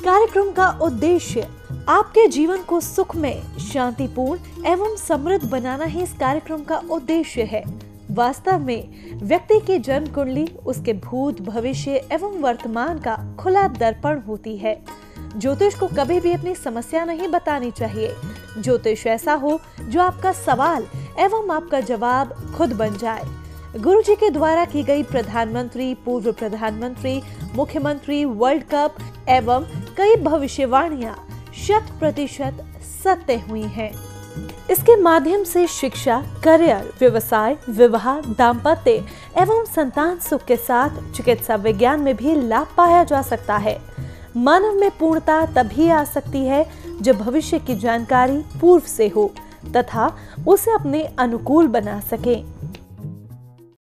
कार्यक्रम का उद्देश्य आपके जीवन को सुखमय, शांतिपूर्ण एवं समृद्ध बनाना ही इस कार्यक्रम का उद्देश्य है। वास्तव में व्यक्ति की जन्म कुंडली उसके भूत, भविष्य एवं वर्तमान का खुला दर्पण होती है। ज्योतिष को कभी भी अपनी समस्या नहीं बतानी चाहिए। ज्योतिष ऐसा हो जो आपका सवाल एवं आपका जवाब खुद बन जाए। गुरु जी के द्वारा की गई प्रधानमंत्री, पूर्व प्रधानमंत्री, मुख्यमंत्री, वर्ल्ड कप एवं कई भविष्यवाणियां 100% सत्य हुई हैं। इसके माध्यम से शिक्षा, करियर, व्यवसाय, विवाह, दाम्पत्य एवं संतान सुख के साथ चिकित्सा विज्ञान में भी लाभ पाया जा सकता है। मानव में पूर्णता तभी आ सकती है जब भविष्य की जानकारी पूर्व से हो तथा उसे अपने अनुकूल बना सके।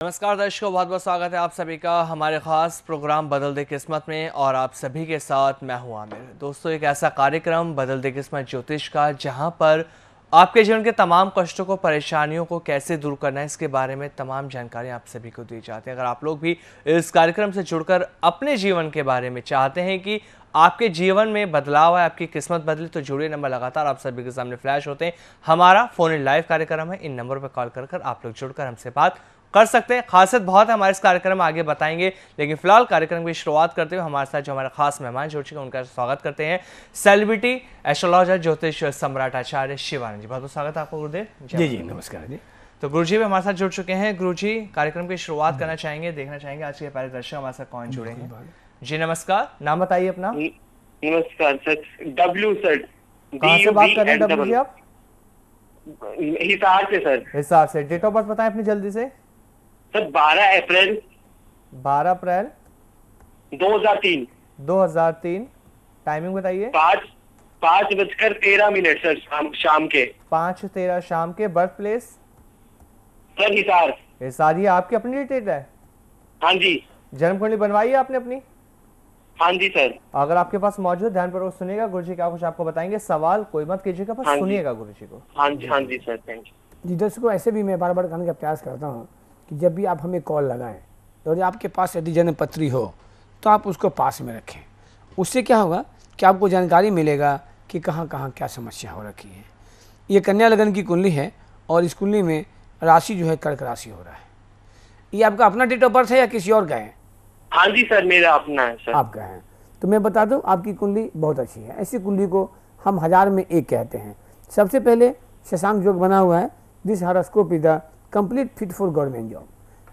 नमस्कार दर्शकों, बहुत बहुत स्वागत है आप सभी का हमारे खास प्रोग्राम बदल दे किस्मत में और आप सभी के साथ मैं हूं आमिर। दोस्तों, एक ऐसा कार्यक्रम बदल दे किस्मत ज्योतिष का जहां पर आपके जीवन के तमाम कष्टों को, परेशानियों को कैसे दूर करना है, इसके बारे में तमाम जानकारी आप सभी को दी जाती है। अगर आप लोग भी इस कार्यक्रम से जुड़कर अपने जीवन के बारे में चाहते हैं कि आपके जीवन में बदलाव है, आपकी किस्मत बदले, तो जुड़िए। नंबर लगातार आप सभी के सामने फ्लैश होते हैं। हमारा फोन इन लाइव कार्यक्रम है। इन नंबर पर कॉल कर आप लोग जुड़कर हमसे बात कर सकते हैं। खासियत बहुत है हमारे इस कार्यक्रम में, आगे बताएंगे, लेकिन फिलहाल कार्यक्रम की शुरुआत करते हुए हमारे साथ जो हमारे खास मेहमान जुड़ चुके हैं उनका स्वागत करते हैं। सेलिब्रिटी एस्ट्रोलॉजर, ज्योतिष सम्राट आचार्य शिवानंद जी, बहुत बहुत स्वागत है आपको गुरुदेव। जी जी नमस्कार जी। तो गुरु जी भी हमारे साथ जुड़ चुके हैं। गुरु जी, कार्यक्रम की शुरुआत करना चाहेंगे, देखना चाहेंगे आज के पहले दर्शक हमारे साथ कौन जुड़े हैं। जी नमस्कार, नाम बताइए अपना। नमस्कार सर, डब्ल्यू सर। कहाँ से बात कर रहे हैं डब्ल्यू जी आप? हिसार से सर। हिसार से। डेट ऑफ बर्थ बताएं अपनी जल्दी से। सर 12 अप्रैल 2003। 2003। टाइमिंग बताइए। 5:13 सर, शाम के 5:13 शाम के। Birth place sir Hisar. Hisar. ये आपकी अपनी डेट है? हाँ जी। जन्म कुंडली बनवाई है आपने अपनी? हाँ जी सर। अगर आपके पास मौजूद, ध्यान पर सुनिएगा, गुरु जी क्या कुछ आपको बताएंगे। सवाल कोई मत कीजिएगा, बस सुनिएगा गुरु जी को। हाँ जी सर, थैंक यू जी। दर्शकों, ऐसे भी मैं बार बार कहने का प्रयास करता हूँ कि जब भी आप हमें कॉल लगाएं तो यदि आपके पास यदि जन्म पत्री हो तो आप उसको पास में रखें। उससे क्या होगा कि आपको जानकारी मिलेगा कि कहाँ कहाँ क्या समस्या हो रखी है। ये कन्या लगन की कुंडली है और इस कुंडली में राशि जो है कर्क राशि हो रहा है। ये आपका अपना डेट ऑफ बर्थ है या किसी और का है? हाँ जी सर, मेरा अपना है सर। आपका है तो मैं बता दूं, आपकी कुंडली बहुत अच्छी है। ऐसी कुंडली को हम 1000 में एक कहते हैं। सबसे पहले शशांक योग बना हुआ है। This horoscope is the complete fit for government job.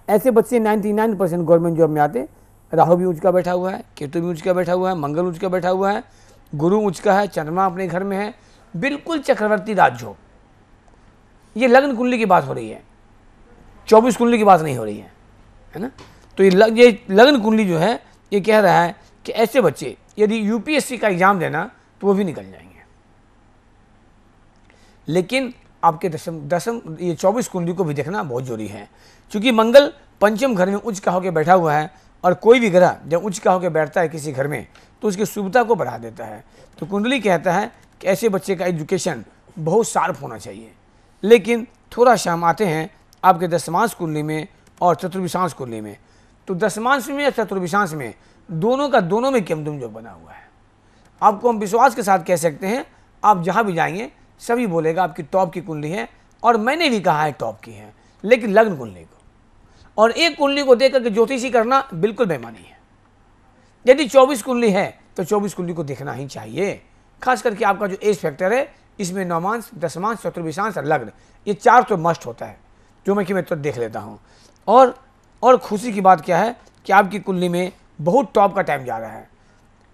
ऐसे बच्चे 99% गवर्नमेंट जॉब में आते। राहु भी उच्च का बैठा हुआ है, केतु भी उच्च का बैठा हुआ है, मंगल उच्च का बैठा हुआ है, गुरु उच्च का है, चंद्रमा अपने घर में है, बिल्कुल चक्रवर्ती राजयोग। ये लग्न कुंडली की बात हो रही है, 24 कुंडली की बात नहीं हो रही है ना। तो ये लग्न कुंडली जो है ये कह रहा है कि ऐसे बच्चे यदि यूपीएससी का एग्जाम देना तो वो भी निकल जाएंगे। लेकिन आपके दसम ये 24 कुंडली को भी देखना बहुत जरूरी है, क्योंकि मंगल पंचम घर में उच्च का होकर बैठा हुआ है और कोई भी ग्रह जब उच्च का होकर बैठता है किसी घर में तो उसकी शुभता को बढ़ा देता है। तो कुंडली कहता है कि ऐसे बच्चे का एजुकेशन बहुत शार्प होना चाहिए। लेकिन थोड़ा सा हम आते हैं आपके दशमांश कुंडली में और चतुर्विशांश कुंडली में। तो दशमांश में या चतुर्विशांश में दोनों में केमदुम योग बना हुआ है। आपको हम विश्वास के साथ कह सकते हैं, आप जहाँ भी जाएंगे सभी बोलेगा आपकी टॉप की कुंडली है, और मैंने भी कहा है टॉप की है। लेकिन लग्न कुंडली को और एक कुंडली को देख करके ज्योतिषी करना बिल्कुल बेईमानी है। यदि 24 कुंडली है तो 24 कुंडली को देखना ही चाहिए। खास करके आपका जो एज फैक्टर है इसमें नवमांश, दशमांश, चतुर्विशांश और लग्न, ये 4 तो मस्ट होता है, जो मैं तो देख लेता हूँ। और खुशी की बात क्या है कि आपकी कुंडली में बहुत टॉप का टाइम जा रहा है।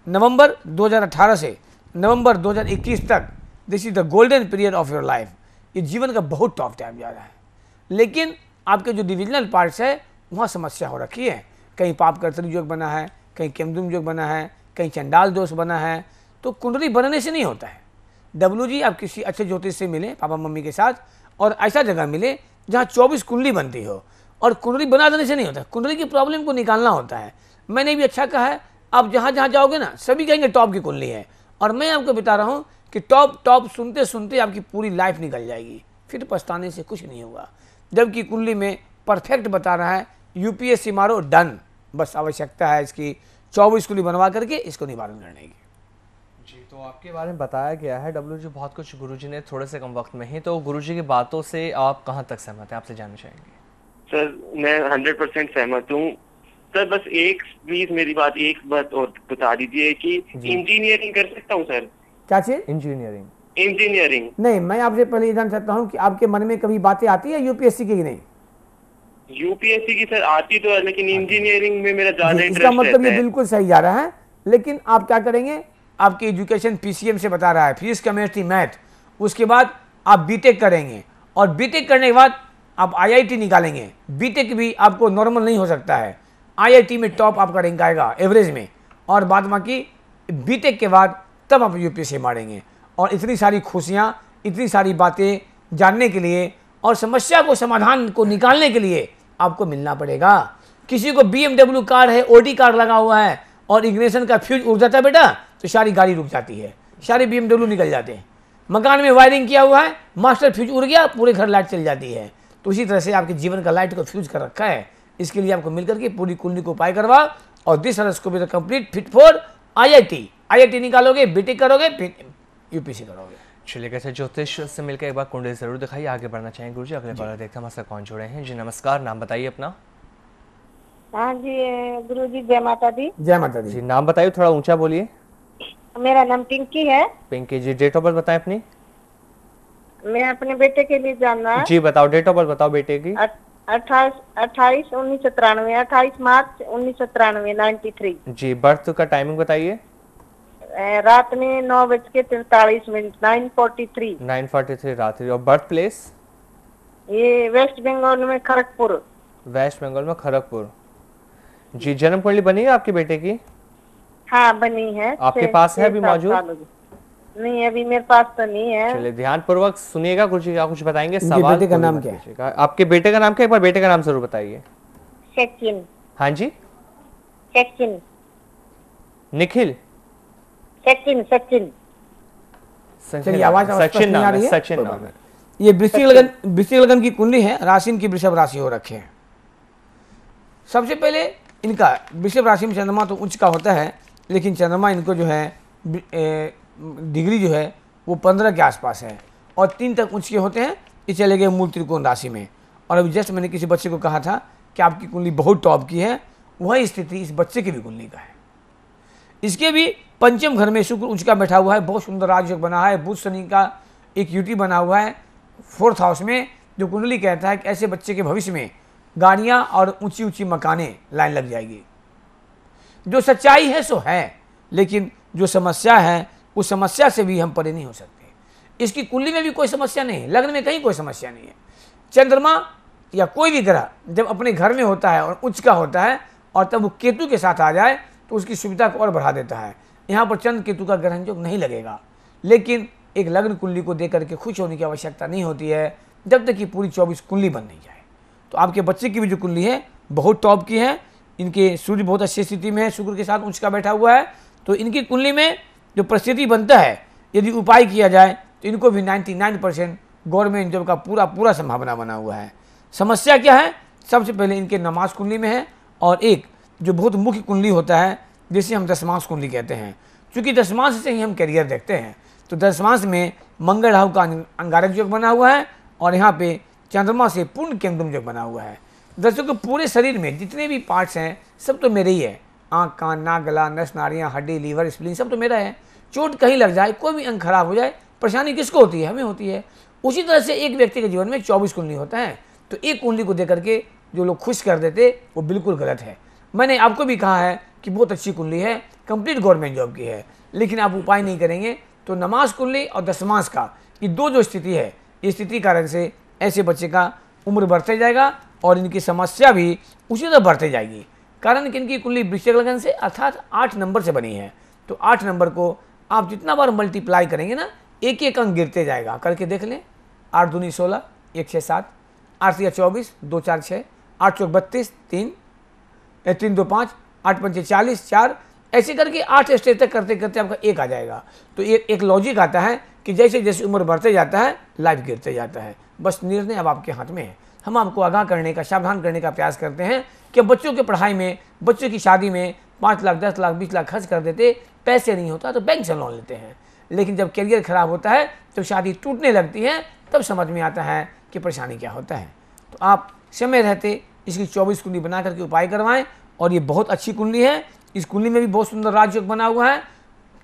नवंबर 2018 से नवंबर 2021 तक this is the golden period of your life. ये जीवन का बहुत टॉप टाइम जा रहा है। लेकिन आपके जो डिविजनल पार्ट्स है वहाँ समस्या हो रखी है। कहीं पाप कर्तरी योग बना है, कहीं केमदुम योग बना है, कहीं चंडाल दोष बना है। तो कुंडली बनने से नहीं होता है। डब्ल्यू जी, आप किसी अच्छे ज्योतिष से मिले पापा मम्मी के साथ, और ऐसा जगह मिले जहाँ 24 कुंडली बनती हो। और कुंडली बना देने से नहीं होता, कुंडली की प्रॉब्लम को निकालना होता है। मैंने भी अच्छा कहा है, आप जहाँ जहाँ जाओगे ना सभी कहेंगे टॉप की कुंडली है। और मैं आपको बता रहा हूँ कि टॉप सुनते सुनते आपकी पूरी लाइफ निकल जाएगी, फिर पछताने से कुछ नहीं होगा। जबकि कुंडली में परफेक्ट बता रहा है, यूपीएससी मारो डन, बस आवश्यकता है इसकी 24 कुंडली बनवा करके इसको निवारण करने की। जी, तो आपके बारे में बताया गया है डब्ल्यू जी बहुत कुछ गुरुजी ने थोड़े से कम वक्त में ही, तो गुरुजी की बातों से आप कहाँ तक सहमत हैं, आपसे जानना चाहेंगे। सर मैं 100% सहमत हूँ। सर बस एक प्लीज मेरी बात एक बात और बता दीजिए कि इंजीनियरिंग कर सकता हूँ सर? क्या चीज? इंजीनियरिंग। नहीं, मैं आपसे पहले ये जान सकता हूँ कि आपके मन में कभी बातें आती है यूपीएससी की कि नहीं? यूपीएससी की सर आती तो है, लेकिन इंजीनियरिंग में मेरा ज्यादा इसका इंटरेस्ट मतलब रहता ये है। बिल्कुल सही जा रहा है, लेकिन आप क्या करेंगे, आपकी एजुकेशन पीसीएम से बता रहा है, फिजिक्स केमिस्ट्री मैथ, उसके बाद आप बीटेक करेंगे और बीटेक करने के बाद आप आईआईटी निकालेंगे। बीटेक भी आपको नॉर्मल नहीं हो सकता है, आईआईटी में टॉप आपका रैंक आएगा एवरेज में, और बाद बाकी बीटेक के बाद तब आप यूपीएससी मारेंगे। और इतनी सारी खुशियाँ, इतनी सारी बातें जानने के लिए और समस्या को समाधान को निकालने के लिए आपको मिलना पड़ेगा। किसी को BMW कार है, ओडी कार लगा हुआ है और इग्निशन का फ्यूज उड़ जाता है बेटा, तो सारी गाड़ी रुक जाती है, सारे BMW निकल जाते हैं। मकान में वायरिंग किया हुआ है, मास्टर फ्यूज उड़ गया, पूरे घर लाइट चल जाती है। तो इसी तरह से आपके जीवन का लाइट को फ्यूज कर रखा है। इसके लिए आपको मिलकर के पूरी कुंडली को उपाय करवा और दिस को भी कंप्लीट फिट फॉर आईआईटी निकालोगे, बीटेक करोगे, फिर यूपीएससी करोगे। चलिए, कैसे ज्योतिष से मिलकर एक बार कुंडली जरूर दिखाइए, आगे बढ़ना चाहेंगे गुरुजी। अगले कॉलर देखते हैं हमारे साथ कौन जुड़े हैं। जी नमस्कार, नाम बताइए अपना। हाँ जी गुरुजी, जय माता दी। जय माता दी। जी नाम बताइए, थोड़ा ऊंचा बोलिए। मेरा नाम पिंकी है। पिंकी जी, डेट ऑफ बर्थ बताएं अपनी। मैं अपने बेटे के लिए जानना है। जी बताओ, डेट ऑफ बर्थ बताओ बेटे की। 28 मार्च 1993 93। जी बर्थ का टाइमिंग बताइए। रात में 9:43 9:43। 9:43 रात्रि। और बर्थ प्लेस? ये वेस्ट बंगाल में खड़गपुर। वेस्ट बंगाल में खड़गपुर। जी जन्म कुंडली बनी है आपके बेटे की? हाँ बनी है। आपके पास है अभी मौजूद? नहीं अभी मेरे पास तो नहीं है। चलिए ध्यान पूर्वक सुनिएगा, कुछ कुछ बताएंगे। सवाल बेटे का नाम क्या है? आपके बेटे का नाम क्या है, एक बार बेटे का नाम जरूर बताइए। सचिन। हाँ जी, सचिन। निखिल? सचिन। चलिए, आवाज सचिन नाम है, सचिन नाम है। ये वृश्चिक लगन की कुंडली है, राशि इनकी वृषभ राशि हो रखे हैं। सबसे पहले इनका वृषभ राशि में चंद्रमा तो उच्च का होता है, लेकिन चंद्रमा इनको जो है डिग्री जो है वो 15 के आसपास है और 3 तक उच्च के होते हैं। ये चले गए मूल त्रिकोण राशि में। और अभी जस्ट मैंने किसी बच्चे को कहा था कि आपकी कुंडली बहुत टॉप की है, वही स्थिति इस बच्चे की भी कुंडली का है। इसके भी पंचम घर में शुक्र उच्च का बैठा हुआ है, बहुत सुंदर राजयोग बना है, बुध शनि का एक युति बना हुआ है 4th हाउस में, जो कुंडली कहता है कि ऐसे बच्चे के भविष्य में गाड़ियाँ और ऊंची ऊंची मकानें लाइन लग जाएगी। जो सच्चाई है सो है, लेकिन जो समस्या है उस समस्या से भी हम परे नहीं हो सकते। इसकी कुंडली में भी कोई समस्या नहीं है, लग्न में कहीं कोई समस्या नहीं है। चंद्रमा या कोई भी ग्रह जब अपने घर में होता है और उच्च का होता है और तब वो केतु के साथ आ जाए तो उसकी सुविधा को और बढ़ा देता है। यहाँ पर चंद्र केतु का ग्रहण योग नहीं लगेगा, लेकिन एक लग्न कुंडली को देकर के खुश होने की आवश्यकता नहीं होती है जब तक कि पूरी 24 कुंडली बन नहीं जाए। तो आपके बच्चे की भी जो कुंडली है बहुत टॉप की है। इनके सूर्य बहुत अच्छी स्थिति में है, शुक्र के साथ उच्च का बैठा हुआ है, तो इनकी कुंडली में जो परिस्थिति बनता है यदि उपाय किया जाए तो इनको भी 99% गवर्नमेंट जॉब का पूरा संभावना बना हुआ है। समस्या क्या है? सबसे पहले इनके नमाज कुंडली में है और एक जो बहुत मुख्य कुंडली होता है जिसे हम दशमांश कुंडली कहते हैं। क्योंकि दशमांश से ही हम करियर देखते हैं, तो दशमांश में मंगल राहु का अंगारक योग बना हुआ है और यहाँ पे चंद्रमा से पूर्ण केंद्रम योग बना हुआ है। दर्शकों पूरे शरीर में जितने भी पार्ट्स हैं सब तो मेरे ही है, आँख कान नाक गला नस नाड़ियाँ हड्डी लीवर स्प्लीन सब तो मेरा है। चोट कहीं लग जाए, कोई भी अंग खराब हो जाए, परेशानी किसको होती है? हमें होती है। उसी तरह से एक व्यक्ति के जीवन में 24 कुंडली होता है, तो एक कुंडली को देकर के जो लोग खुश कर देते वो बिल्कुल गलत है। मैंने आपको भी कहा है कि बहुत अच्छी कुंडली है, कंप्लीट गवर्नमेंट जॉब की है, लेकिन आप उपाय नहीं करेंगे तो नमाज कुंडली और दशमांश का ये दो जो स्थिति है, इस स्थिति कारण से ऐसे बच्चे का उम्र बढ़ते जाएगा और इनकी समस्या भी उसी तरह बढ़ते जाएगी। कारण कि इनकी कुंडली वृश्चिक लगन से अर्थात 8 नंबर से बनी है, तो 8 नंबर को आप जितना बार मल्टीप्लाई करेंगे ना, एक एक अंक गिरते जाएगा। करके देख लें, 8 दूनी 16, 1 6 7, 8 3 24, 2 4 6, 8 चौक 32, 3 3 2 5, 8 पंचे 40, 4, ऐसे करके 8 स्टेज तक करते करते आपका एक आ जाएगा। तो एक लॉजिक आता है कि जैसे जैसे उम्र बढ़ते जाता है लाइफ गिरते जाता है। बस निर्णय अब आपके हाथ में है। हम आपको आगाह करने का, सावधान करने का प्रयास करते हैं कि बच्चों के पढ़ाई में, बच्चों की शादी में 5 लाख 10 लाख 20 लाख खर्च कर देते, पैसे नहीं होता तो बैंक से लोन लेते हैं। लेकिन जब करियर खराब होता है, जब शादी टूटने लगती है, तब समझ में आता है कि परेशानी क्या होता है। तो आप समय रहते इसकी 24 कुंडली बना करके उपाय करवाएं। और ये बहुत अच्छी कुंडली है। इस कुंडली में भी बहुत सुंदर राजयोग बना हुआ है,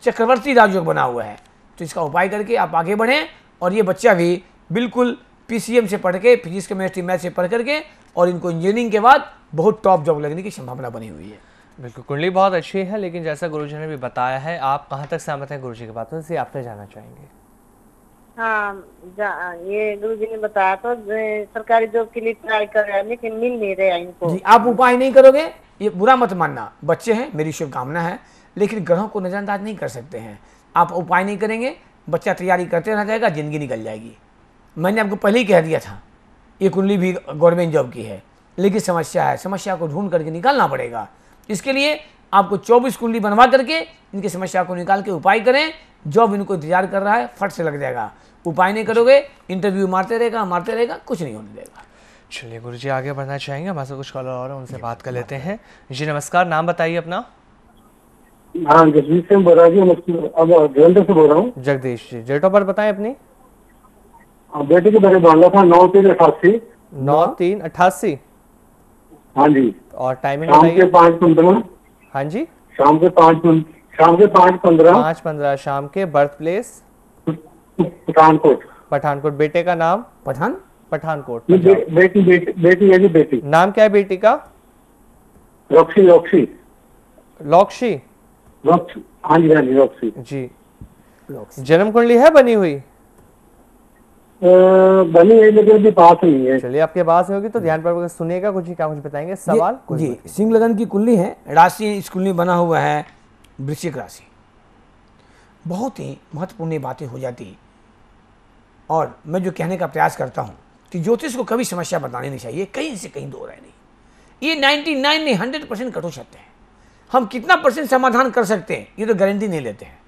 चक्रवर्ती राजयोग बना हुआ है। तो इसका उपाय करके आप आगे बढ़ें। और ये बच्चा भी बिल्कुल PCM से पढ़ के, फिजिक्स केमिस्ट्री मैथ से पढ़ करके, और इनको इंजीनियरिंग के बाद बहुत टॉप जॉब लगने की संभावना बनी हुई है। बिल्कुल, कुंडली बहुत अच्छी है, लेकिन जैसा गुरुजी ने भी बताया है, आप कहाँ तक सहमत हैं गुरुजी की बातों से, आपसे जानना चाहेंगे? हाँ, ये गुरुजी ने बताया तो सरकारी जॉब के लिए ट्राई कर रहे हैं, लेकिन मिल नहीं रहे इनको। जी, आप उपाय नहीं करोगे, ये बुरा मत मानना, बच्चे हैं, मेरी शुभकामना है, लेकिन ग्रहों को नजरअंदाज नहीं कर सकते हैं। आप उपाय नहीं करेंगे, बच्चा तैयारी करते रह जाएगा, जिंदगी निकल जाएगी। मैंने आपको पहले ही कह दिया था, ये कुंडली भी गवर्नमेंट जॉब की है, लेकिन समस्या है, समस्या को ढूंढ करके निकालना पड़ेगा। इसके लिए आपको 24 कुंडली बनवा करके इनकी समस्या को निकाल के उपाय करें। जॉब इनको इंतजार कर रहा है, फट से लग जाएगा। उपाय नहीं करोगे, इंटरव्यू मारते रहेगा, कुछ नहीं होने देगा। चलिए गुरुजी, आगे बढ़ना चाहेंगे, हमारे कुछ कॉलर और हैं, उनसे बात कर लेते हैं। जी नमस्कार, नाम बताइए अपना। हाँ, जगदीश से बोल रहा हूँ, अब जलंधर से बोल रहा हूँ। Jagdish ji, date of birth बताएं अपनी। बेटे के बारे में बोल रहा था, 9/3/88। 9/3/88। हाँ जी। और टाइमिंग शाम के बताइए। 5:15। हाँ जी, शाम के 5:15। 5:15 शाम के। Birth place Pathankot. पठानकोट। बेटे का नाम? पठानकोट। बेटी है जी, बेटी। नाम क्या है बेटी का? रॉक्सी। लॉक्शी। हाँ जी, रॉक्सी जी। जन्म कुंडली है बनी हुई? बनी है, लेकिन अभी पास नहीं है। चलिए, आपके पास में होगी तो ध्यान पर सुनिएगा, कुछ क्या कुछ बताएंगे। सवाल जी, सिंह लगन की कुंडली है, राशि इस कुंडली बना हुआ है वृश्चिक राशि। बहुत ही महत्वपूर्ण बातें हो जाती। और मैं जो कहने का प्रयास करता हूँ कि ज्योतिष को कभी समस्या बतानी नहीं चाहिए, कहीं से कहीं दो राय नहीं। ये 99 नहीं 100% कटु सत्य है। हम कितना % समाधान कर सकते हैं ये तो गारंटी नहीं लेते हैं,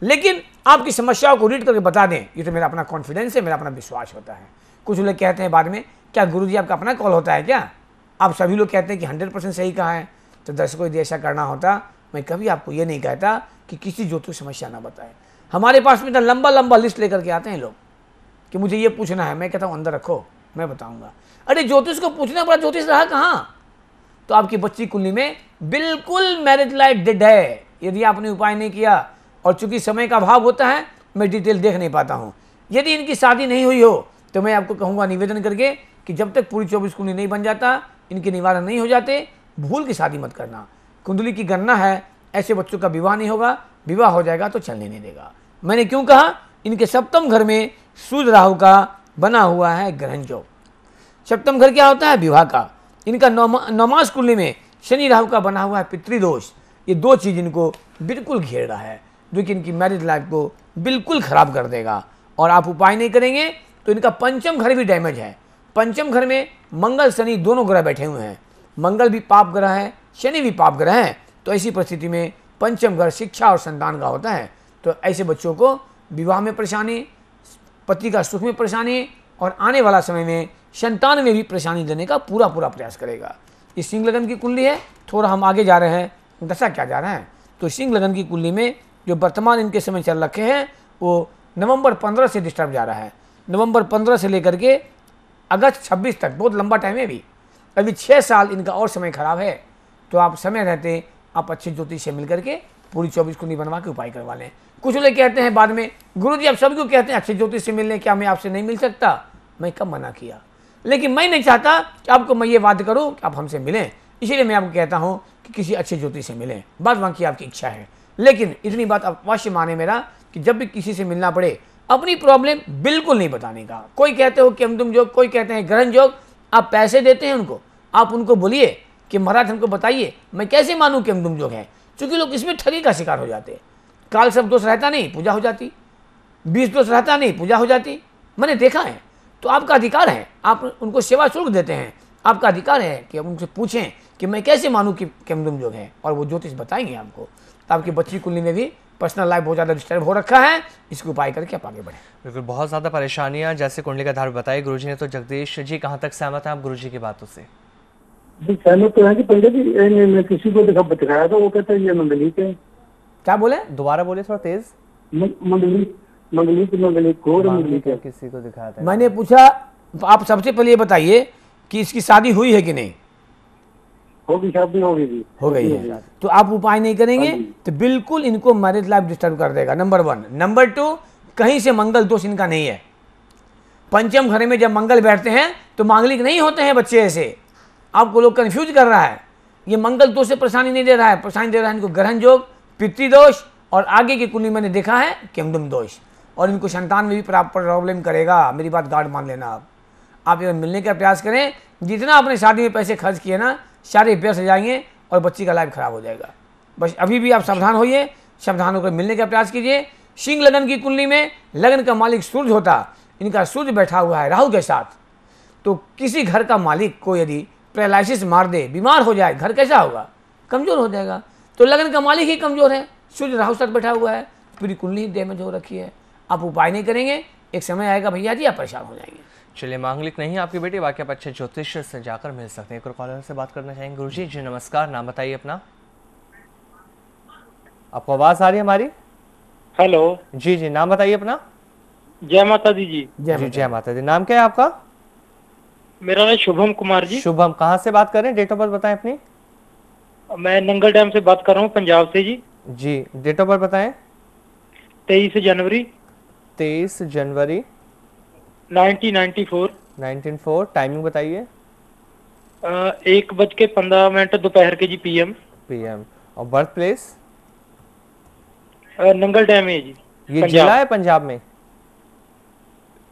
लेकिन आपकी समस्याओं को रीड करके बता दें, ये तो मेरा अपना कॉन्फिडेंस है, मेरा अपना विश्वास होता है। कुछ लोग कहते हैं बाद में, क्या गुरुजी आपका अपना कॉल होता है क्या? आप सभी लोग कहते हैं कि 100% सही कहा है। तो दर्शकों, यदि ऐसा करना होता, मैं कभी आपको ये नहीं कहता कि किसी ज्योतिष समस्या ना बताए। हमारे पास में लंबा लिस्ट लेकर के आते हैं लोग कि मुझे ये पूछना है, मैं कहता हूँ अंदर रखो, मैं बताऊंगा। अरे ज्योतिष को पूछना पड़ा, ज्योतिष रहा कहाँ? तो आपकी बच्ची कुंडली में बिल्कुल मैरिज लाइफ डेड है, यदि आपने उपाय नहीं किया। और चूंकि समय का अभाव होता है, मैं डिटेल देख नहीं पाता हूँ। यदि इनकी शादी नहीं हुई हो तो मैं आपको कहूँगा निवेदन करके कि जब तक पूरी 24 कुंडली नहीं बन जाता, इनके निवारण नहीं हो जाते, भूल की शादी मत करना। कुंडली की गणना है, ऐसे बच्चों का विवाह नहीं होगा, विवाह हो जाएगा तो चलने नहीं देगा। मैंने क्यों कहा? इनके सप्तम घर में सूर्य राहु का बना हुआ है ग्रहण योग। सप्तम घर क्या होता है? विवाह का। इनका नौमास कुंडली में शनि राहु का बना हुआ है पितृदोष। ये दो चीज इनको बिल्कुल घेर रहा है, जो कि इनकी मैरिज लाइफ को बिल्कुल खराब कर देगा। और आप उपाय नहीं करेंगे तो इनका पंचम घर भी डैमेज है। पंचम घर में मंगल शनि दोनों ग्रह बैठे हुए हैं। मंगल भी पाप ग्रह है, शनि भी पाप ग्रह है। तो ऐसी परिस्थिति में पंचम घर शिक्षा और संतान का होता है। तो ऐसे बच्चों को विवाह में परेशानी, पति का सुख में परेशानी, और आने वाला समय में संतान में भी परेशानी देने का पूरा प्रयास करेगा। ये सिंह लगन की कुंडली है। थोड़ा हम आगे जा रहे हैं, दशा क्या जा रहा है। तो सिंह लगन की कुंडली में जो वर्तमान इनके समय चल रखे हैं, वो नवंबर 15 से डिस्टर्ब जा रहा है। नवंबर 15 से लेकर के अगस्त 26 तक, बहुत लंबा टाइम है। अभी 6 साल इनका और समय खराब है। तो आप समय रहते आप अच्छे ज्योतिष से मिल करके पूरी 24 कुंडली बनवा के उपाय करवा लें। कुछ लोग कहते हैं बाद में, गुरुजी आप सबको कहते हैं अच्छे ज्योतिष से मिलने, क्या मैं आपसे नहीं मिल सकता? मैं कब मना किया? लेकिन मैं नहीं चाहता कि आपको मैं ये वादा करूं कि आप हमसे मिलें, इसीलिए मैं आपको कहता हूं कि किसी अच्छे ज्योतिष से मिलें। बात बाकी आपकी इच्छा है, लेकिन इतनी बात अवश्य माने मेरा कि जब भी किसी से मिलना पड़े, अपनी प्रॉब्लम बिल्कुल नहीं बताने का। कोई कहते हो कि तुम योग, कोई कहते हैं ग्रहण योग। आप पैसे देते हैं उनको, आप उनको बोलिए कि महाराज हमको बताइए, मैं कैसे मानूं कि तुम योग है? क्योंकि लोग इसमें ठगी का शिकार हो जाते हैं। काल सब दोष रहता नहीं, पूजा हो जाती। 20 दोष रहता नहीं, पूजा हो जाती। मैंने देखा है। तो आपका अधिकार है, आप उनको सेवा शुल्क देते हैं, आपका अधिकार है कि आप उनसे पूछें कि मैं कैसे मानूं कि तुम योग है, और वो ज्योतिष बताएंगे आपको। तो आपकी बच्ची कुंडली में भी पर्सनल लाइफ बहुत ज़्यादा डिस्टर्ब हो रखा है, इसको उपाय करके आप आगे बढ़ें। बिल्कुल, बहुत ज़्यादा परेशानियां जैसे कुंडली का आधार बताई गुरुजी ने। तो जगदीश जी, कहाँ तक सहमत हैं आप गुरुजी की बातों से? सहमत तो है कि पंडित जी, मैं किसी को दिखाया था, वो कहता है ये मंडलिक है। क्या बोले? दोबारा बोले थोड़ा तेज। मंडलिक है। किसी को दिखाया था? मैंने पूछा, आप सबसे पहले ये बताइए कि इसकी शादी हुई है कि नहीं? होगी, शादी होगी जी, हो गई है। तो आप उपाय नहीं करेंगे तो बिल्कुल इनको मैरिज लाइफ डिस्टर्ब कर देगा, नंबर 1। नंबर 2, कहीं से मंगल दोष इनका नहीं है। पंचम घर में जब मंगल बैठते हैं तो मांगलिक नहीं होते हैं बच्चे ऐसे। आपको लोग कंफ्यूज कर रहा है। ये मंगल दोष से परेशानी नहीं दे रहा है, परेशानी दे रहा है इनको ग्रहण योग, पितृदोष, और आगे की कुंडली मैंने देखा है केमदुम दोष, और इनको संतान में भी प्रॉब्लम करेगा। मेरी बात गार्ड मान लेना। आप ये मिलने का प्रयास करें, जितना आपने शादी में पैसे खर्च किए ना, सारे व्यस्त हो जाएंगे और बच्ची का लाइफ खराब हो जाएगा। बस अभी भी आप सावधान होइए, सावधान होकर मिलने का प्रयास कीजिए। सिंह लगन की कुंडली में लगन का मालिक सूर्य होता, इनका सूर्य बैठा हुआ है राहु के साथ। तो किसी घर का मालिक को यदि पैरालिसिस मार दे, बीमार हो जाए, घर कैसा होगा? कमजोर हो जाएगा। तो लगन का मालिक ही कमजोर है, सूर्य राहु साथ बैठा हुआ है, पूरी कुंडली डैमेज हो रखी है। आप उपाय नहीं करेंगे, एक समय आएगा भैया जी आप परेशान हो जाएंगे। चलिए, मांगलिक नहीं आपकी बेटी, बाकी आप अच्छे ज्योतिष से जाकर मिल सकते हैं। एक और कॉलर से बात करना चाहेंगे। गुरुजी जी नमस्कार, नाम बताइए अपना। आपको आवाज आ रही है हमारी? हेलो जी जी, नाम बताइए अपना। जय माता दी जी। जय माता दी। नाम क्या है आपका? मेरा नाम शुभम कुमार जी। शुभम, कहाँ से बात कर रहे हैं? डेट ऑफ बर्थ बताएं अपनी। मैं नंगल डैम से बात कर रहा हूँ, पंजाब से जी। जी, डेट ऑफ बर्थ बताएं। 23 जनवरी 1994। 1904। टाइमिंग बताइए। 1:15 दोपहर के जी, PM। और बर्थ प्लेस? नंगल डैम है जी। ये जिला है पंजाब में?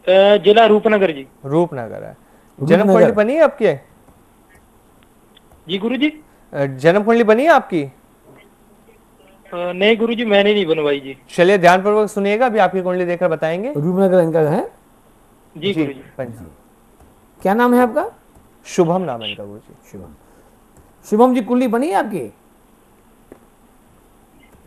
जिला रूपनगर जी। रूपनगर है। जन्म कुंडली बनी है आपकी? जी गुरुजी। जन्म कुंडली बनी है आपकी? नहीं गुरुजी, मैंने नहीं बनवाई जी। चलिए, ध्यानपूर्वक सुनिएगा, अभी आपकी कुंडली देखकर बताएंगे। रूपनगर इनका है जी गुरुजी। क्या नाम है आपका? शुभम नाम है इनका गुरुजी। शुभम। शुभम जी, कुंडली बनी है आपकी?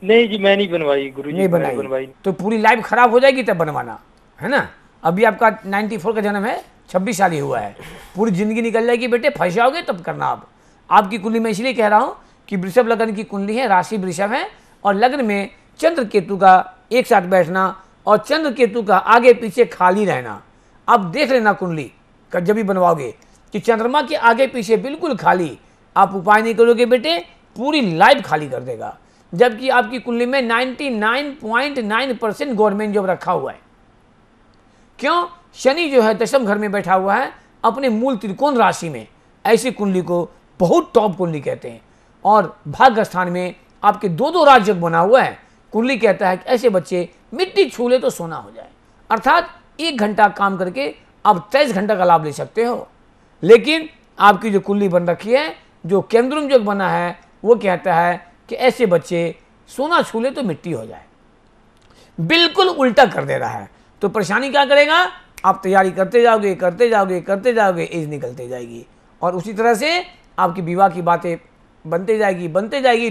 नहीं जी, मैं नहीं बनवाई गुरुजी। नहीं बनवाई तो पूरी लाइफ खराब हो जाएगी तब बनवाना है ना। अभी आपका 94 का जन्म है, 26 साल ही हुआ है, पूरी जिंदगी निकल जाएगी बेटे, फंस जाओगे तब करना। आप आपकी कुंडली में इसलिए कह रहा हूँ कि वृषभ लगन की कुंडली है, राशि वृषभ है, और लग्न में चंद्र केतु का एक साथ बैठना और चंद्र केतु का आगे पीछे खाली रहना। आप देख लेना कुंडली का जब भी बनवाओगे कि चंद्रमा के आगे पीछे बिल्कुल खाली। आप उपाय नहीं करोगे बेटे, पूरी लाइफ खाली कर देगा। जबकि आपकी कुंडली में 99.9% गवर्नमेंट जॉब रखा हुआ है। क्यों? शनि जो है दशम घर में बैठा हुआ है अपने मूल त्रिकोण राशि में। ऐसी कुंडली को बहुत टॉप कुंडली कहते हैं। और भाग्य स्थान में आपके 2 राजयोग बना हुआ है। कुंडली कहता है कि ऐसे बच्चे मिट्टी छू ले तो सोना हो जाए, अर्थात 1 घंटा काम करके आप 23 घंटा का लाभ ले सकते हो। लेकिन आपकी जो कुंडली बन रखी है, जो केंद्रुम योग बना है, वो कहता है कि ऐसे बच्चे सोना छू ले तो मिट्टी हो जाए। बिल्कुल उल्टा कर दे रहा है। तो परेशानी क्या करेगा? आप तैयारी करते जाओगे, करते जाओगे, करते जाओगे, एज निकलते जाएगी, और उसी तरह से आपकी विवाह की बातें बनते जाएगी,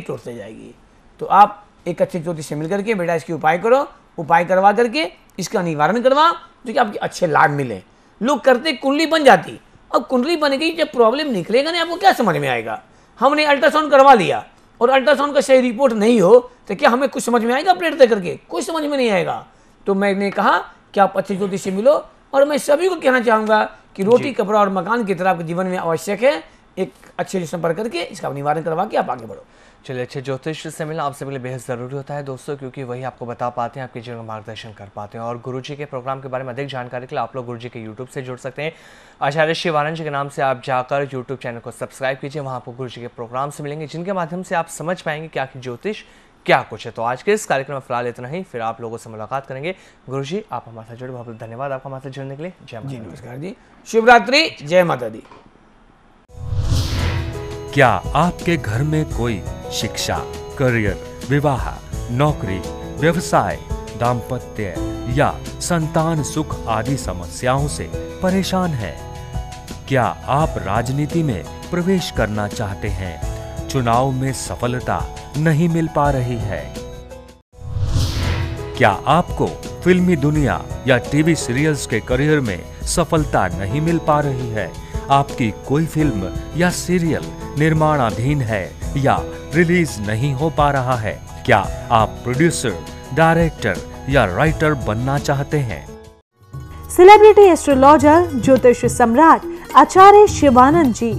टूटते जाएगी। तो आप एक अच्छे ज्योतिष से मिलकर के बेटा इसकी उपाय करो, उपाय करवा करके इसका निवारण करवाओ, जो कि आपके अच्छे लाभ मिले। लोग करते कुंडली बन जाती, अब कुंडली बन गई, जब प्रॉब्लम निकलेगा नहीं आपको क्या समझ में आएगा? हमने अल्ट्रासाउंड करवा लिया और अल्ट्रासाउंड का सही रिपोर्ट नहीं हो तो क्या हमें कुछ समझ में आएगा? प्लेट दे करके कुछ समझ में नहीं आएगा। तो मैंने कहा कि आप अच्छे ज्योतिष से मिलो, और मैं सभी को कहना चाहूँगा कि रोटी, कपड़ा और मकान की तरह आपके जीवन में आवश्यक है। एक अच्छे संपर्क करके इसका निवारण करवा के आप आगे बढ़ो। चलिए, अच्छे ज्योतिष से मिलना आप सभी के लिए बेहद ज़रूरी होता है दोस्तों, क्योंकि वही आपको बता पाते हैं, आपके जीवन में मार्गदर्शन कर पाते हैं। और गुरुजी के प्रोग्राम के बारे में अधिक जानकारी के लिए आप लोग गुरुजी के यूट्यूब से जुड़ सकते हैं। आचार्य शिवानंद जी के नाम से आप जाकर यूट्यूब चैनल को सब्सक्राइब कीजिए, वहाँ आपको गुरुजी के प्रोग्राम से मिलेंगे, जिनके माध्यम से आप समझ पाएंगे कि आखिर ज्योतिष क्या कुछ है। तो आज के इस कार्यक्रम में फिलहाल इतना ही, फिर आप लोगों से मुलाकात करेंगे। गुरुजी, आप हमारे साथ जुड़े, बहुत बहुत धन्यवाद आपका हमारे साथ जुड़ने के लिए। जय माता दी। नमस्कार जी, शिवरात्रि, जय माता दी। क्या आपके घर में कोई शिक्षा, करियर, विवाह, नौकरी, व्यवसाय, दाम्पत्य या संतान सुख आदि समस्याओं से परेशान है? क्या आप राजनीति में प्रवेश करना चाहते हैं? चुनाव में सफलता नहीं मिल पा रही है? क्या आपको फिल्मी दुनिया या टीवी सीरियल्स के करियर में सफलता नहीं मिल पा रही है? आपकी कोई फिल्म या सीरियल निर्माणाधीन है या रिलीज नहीं हो पा रहा है? क्या आप प्रोड्यूसर, डायरेक्टर या राइटर बनना चाहते हैं? सेलिब्रिटी एस्ट्रोलॉजर ज्योतिष सम्राट आचार्य शिवानंद जी।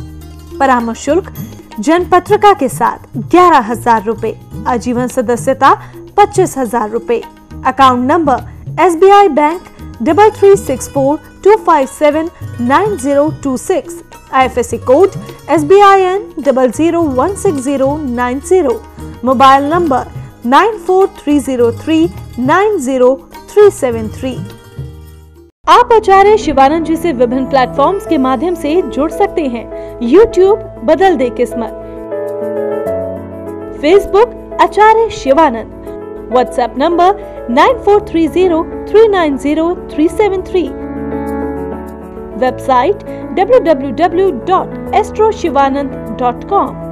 परामर्श शुल्क जनपत्रिका के साथ 11,000 रुपए, आजीवन सदस्यता 25,000 रुपए। Account number SBI bank 336425799026, IFSC code SBIN 0016090, mobile number 9430390373। आप आचार्य शिवानंद जी से विभिन्न प्लेटफॉर्म्स के माध्यम से जुड़ सकते हैं। YouTube बदल दे किस्मत, Facebook Acharya Shivanand, WhatsApp number 9430390373, website www.astroshivanand.com।